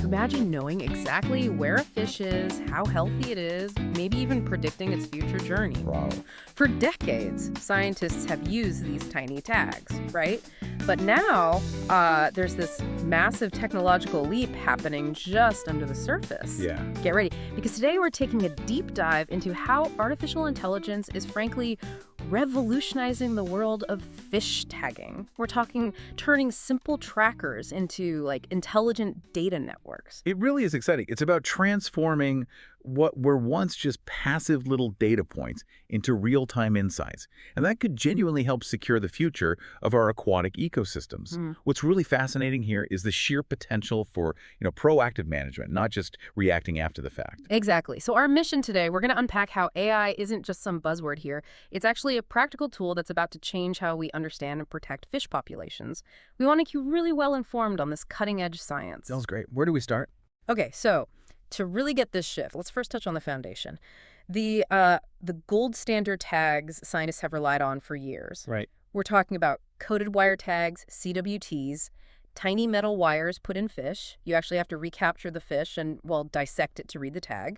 Imagine knowing exactly where a fish is, how healthy it is, maybe even predicting its future journey. Wow. For decades, scientists have used these tiny tags, right? But now there's this massive technological leap happening just under the surface. Yeah. Get ready, because today we're taking a deep dive into how artificial intelligence is frankly revolutionizing the world of fish tagging. We're talking turning simple trackers into like intelligent data networks. It really is exciting. It's about transforming what were once just passive little data points into real-time insights. And that could genuinely help secure the future of our aquatic ecosystems. What's really fascinating here is the sheer potential for, proactive management, not just reacting after the fact. Exactly. So our mission today, we're going to unpack how AI isn't just some buzzword here. It's actually a practical tool that's about to change how we understand and protect fish populations. We want to keep you really well informed on this cutting-edge science. Sounds great. Where do we start? Okay, so to really get this shift, let's first touch on the foundation. The gold standard tags scientists have relied on for years. Right. We're talking about coated wire tags, CWTs, tiny metal wires put in fish. You actually have to recapture the fish and, well, dissect it to read the tag.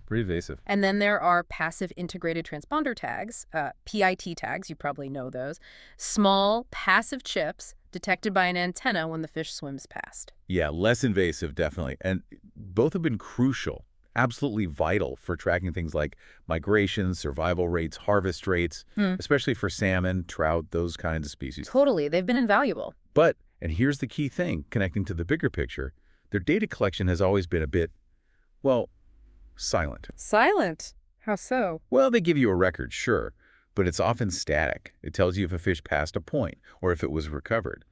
Pretty evasive. And then there are passive integrated transponder tags, PIT tags, you probably know those. Small, passive chips detected by an antenna when the fish swims past. Yeah, less invasive, definitely. And both have been crucial, absolutely vital for tracking things like migration, survival rates, harvest rates, especially for salmon, trout, those kinds of species. Totally. They've been invaluable. But, and here's the key thing, connecting to the bigger picture, their data collection has always been a bit, well, silent. Silent? How so? Well, they give you a record, sure, but it's often static. It tells you if a fish passed a point or if it was recovered.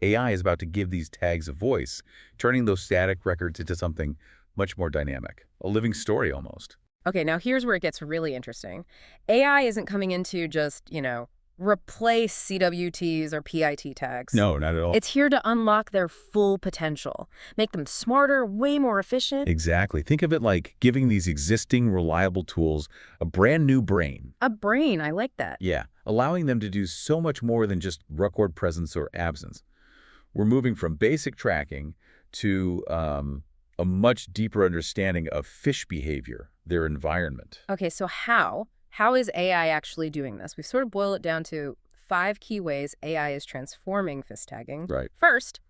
AI is about to give these tags a voice, turning those static records into something much more dynamic, a living story almost. Okay, now here's where it gets really interesting. AI isn't coming in to just, replace CWTs or PIT tags. No, not at all. It's here to unlock their full potential, make them smarter, way more efficient. Exactly. Think of it like giving these existing reliable tools a brand new brain. A brain, I like that. Yeah, allowing them to do so much more than just record presence or absence. We're moving from basic tracking to a much deeper understanding of fish behavior, their environment. Okay, so how? How is AI actually doing this? We sort of boil it down to 5 key ways AI is transforming fish tagging. Right. First,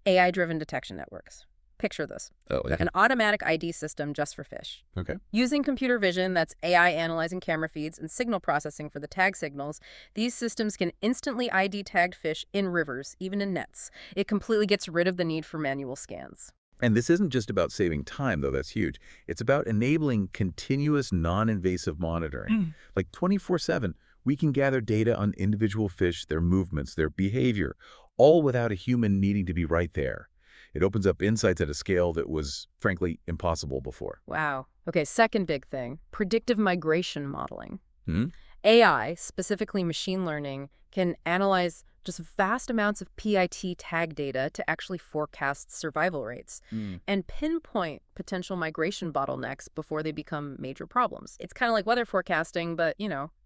AI-driven detection networks. Picture this. Oh, yeah. An automatic ID system just for fish. Okay. Using computer vision, that's AI analyzing camera feeds and signal processing for the tag signals, these systems can instantly ID tagged fish in rivers, even in nets. It completely gets rid of the need for manual scans. And this isn't just about saving time, though that's huge. It's about enabling continuous non-invasive monitoring. Like 24/7, we can gather data on individual fish, their movements, their behavior, all without a human needing to be right there. It opens up insights at a scale that was, frankly, impossible before. Wow. Okay, second big thing, predictive migration modeling. AI, specifically machine learning, can analyze just vast amounts of PIT tag data to actually forecast survival rates and pinpoint potential migration bottlenecks before they become major problems. It's kind of like weather forecasting, but,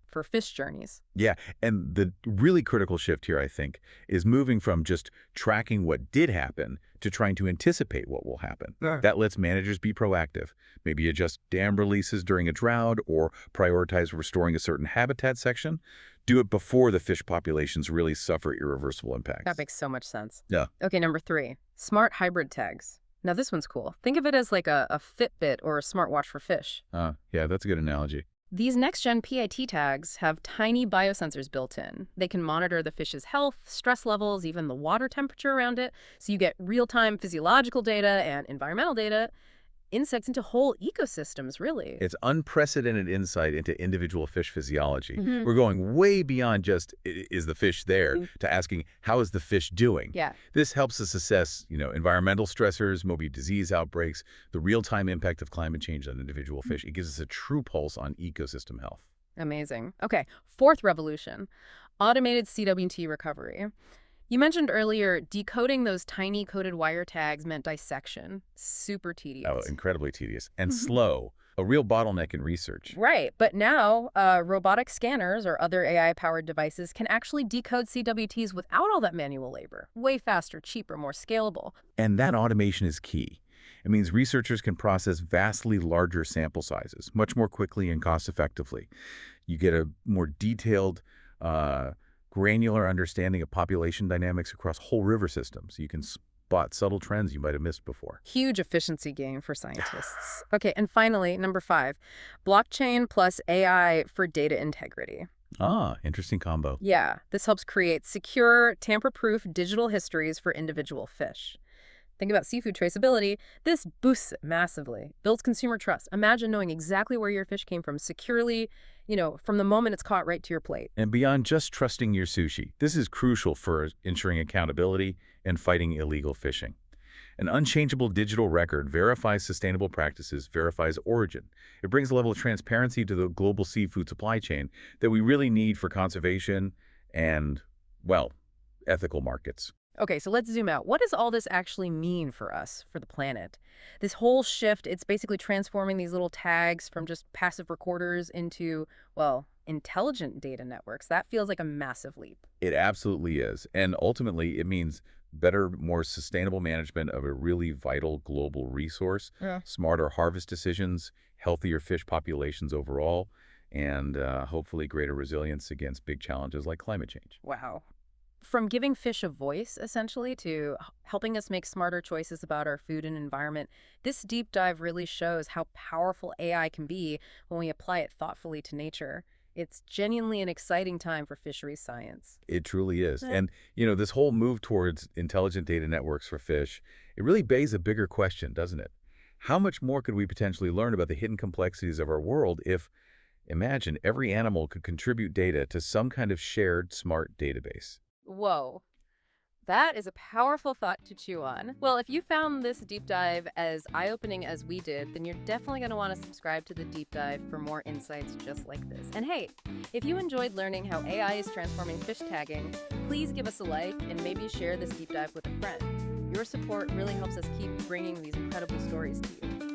for fish journeys. Yeah, and the really critical shift here, I think, is moving from just tracking what did happen to trying to anticipate what will happen. That lets managers be proactive, maybe adjust dam releases during a drought or prioritize restoring a certain habitat section. Do it before the fish populations really suffer irreversible impacts. That makes so much sense. Yeah. Okay, number 3, smart hybrid tags. Now this one's cool. Think of it as like a Fitbit or a smartwatch for fish. Yeah, that's a good analogy. These next-gen PIT tags have tiny biosensors built in. They can monitor the fish's health, stress levels, even the water temperature around it, so you get real-time physiological data and environmental data, insights into whole ecosystems, really. It's unprecedented insight into individual fish physiology. We're going way beyond just, is the fish there, to asking, how is the fish doing? Yeah. This helps us assess, environmental stressors, maybe disease outbreaks, the real-time impact of climate change on individual fish. It gives us a true pulse on ecosystem health. Amazing. Okay, 4th revolution, automated CWT recovery. You mentioned earlier decoding those tiny coded wire tags meant dissection. Super tedious. Oh, incredibly tedious and slow. A real bottleneck in research. Right, but now robotic scanners or other AI-powered devices can actually decode CWTs without all that manual labor. Way faster, cheaper, more scalable. And that automation is key. It means researchers can process vastly larger sample sizes much more quickly and cost-effectively. You get a more detailed, granular understanding of population dynamics across whole river systems. You can spot subtle trends you might have missed before. Huge efficiency gain for scientists. Okay, and finally, number 5, blockchain plus AI for data integrity. Ah, interesting combo. Yeah, this helps create secure, tamper-proof digital histories for individual fish. Think about seafood traceability. This boosts it massively, builds consumer trust. Imagine knowing exactly where your fish came from securely, from the moment it's caught right to your plate. And beyond just trusting your sushi, this is crucial for ensuring accountability and fighting illegal fishing. An unchangeable digital record verifies sustainable practices, verifies origin. It brings a level of transparency to the global seafood supply chain that we really need for conservation and, well, ethical markets. Okay, so let's zoom out. What does all this actually mean for us, for the planet? This whole shift, it's basically transforming these little tags from just passive recorders into, well, intelligent data networks. That feels like a massive leap. It absolutely is. And ultimately, it means better, more sustainable management of a really vital global resource, Yeah. smarter harvest decisions, healthier fish populations overall, and hopefully greater resilience against big challenges like climate change. Wow. From giving fish a voice, essentially, to helping us make smarter choices about our food and environment, this deep dive really shows how powerful AI can be when we apply it thoughtfully to nature. It's genuinely an exciting time for fisheries science. It truly is. And, this whole move towards intelligent data networks for fish, it really begs a bigger question, doesn't it? How much more could we potentially learn about the hidden complexities of our world if, imagine, every animal could contribute data to some kind of shared smart database? Whoa. That is a powerful thought to chew on. Well, if you found this deep dive as eye-opening as we did, then you're definitely going to want to subscribe to the deep dive for more insights just like this. And hey, if you enjoyed learning how AI is transforming fish tagging, please give us a like and maybe share this deep dive with a friend. Your support really helps us keep bringing these incredible stories to you.